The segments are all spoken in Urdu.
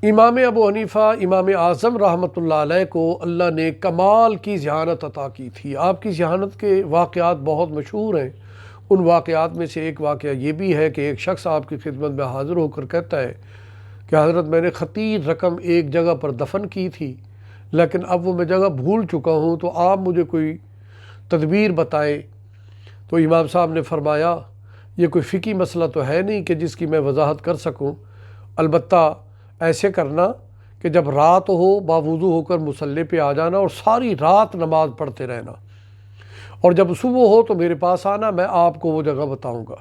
امام ابو حنیفہ امام اعظم رحمۃ اللہ علیہ کو اللہ نے کمال کی ذہانت عطا کی تھی۔ آپ کی ذہانت کے واقعات بہت مشہور ہیں۔ ان واقعات میں سے ایک واقعہ یہ بھی ہے کہ ایک شخص آپ کی خدمت میں حاضر ہو کر کہتا ہے کہ حضرت میں نے خطیر رقم ایک جگہ پر دفن کی تھی، لیکن اب وہ میں جگہ بھول چکا ہوں، تو آپ مجھے کوئی تدبیر بتائیں۔ تو امام صاحب نے فرمایا یہ کوئی فقہی مسئلہ تو ہے نہیں کہ جس کی میں وضاحت کر سکوں، البتہ ایسے کرنا کہ جب رات ہو باوضو ہو کر مصلی پہ آ جانا اور ساری رات نماز پڑھتے رہنا، اور جب صبح ہو تو میرے پاس آنا، میں آپ کو وہ جگہ بتاؤں گا۔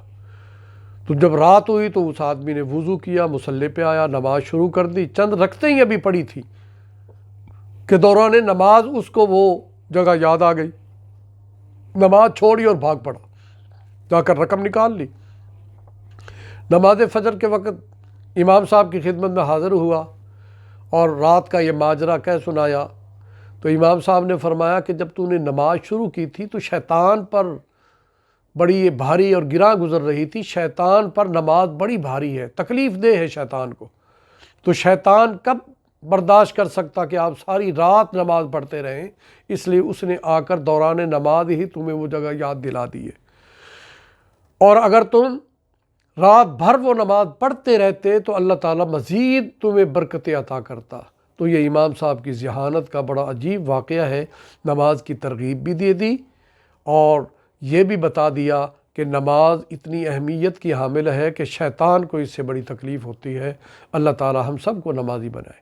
تو جب رات ہوئی تو اس آدمی نے وضو کیا، مصلی پہ آیا، نماز شروع کر دی۔ چند رکعتیں ہی ابھی پڑھی تھی کہ دوران نماز اس کو وہ جگہ یاد آ گئی، نماز چھوڑی اور بھاگ پڑا، جا کر رقم نکال لی۔ نماز فجر کے وقت امام صاحب کی خدمت میں حاضر ہوا اور رات کا یہ ماجرا کہہ سنایا۔ تو امام صاحب نے فرمایا کہ جب تو نے نماز شروع کی تھی تو شیطان پر بڑی یہ بھاری اور گراں گزر رہی تھی۔ شیطان پر نماز بڑی بھاری ہے، تکلیف دہ ہے شیطان کو، تو شیطان کب برداشت کر سکتا کہ آپ ساری رات نماز پڑھتے رہیں، اس لیے اس نے آ کر دوران نماز ہی تمہیں وہ جگہ یاد دلا دی ہے، اور اگر تم رات بھر وہ نماز پڑھتے رہتے تو اللہ تعالیٰ مزید تمہیں برکتیں عطا کرتا۔ تو یہ امام صاحب کی ذہانت کا بڑا عجیب واقعہ ہے۔ نماز کی ترغیب بھی دے دی اور یہ بھی بتا دیا کہ نماز اتنی اہمیت کی حامل ہے کہ شیطان کو اس سے بڑی تکلیف ہوتی ہے۔ اللہ تعالیٰ ہم سب کو نمازی بنائے۔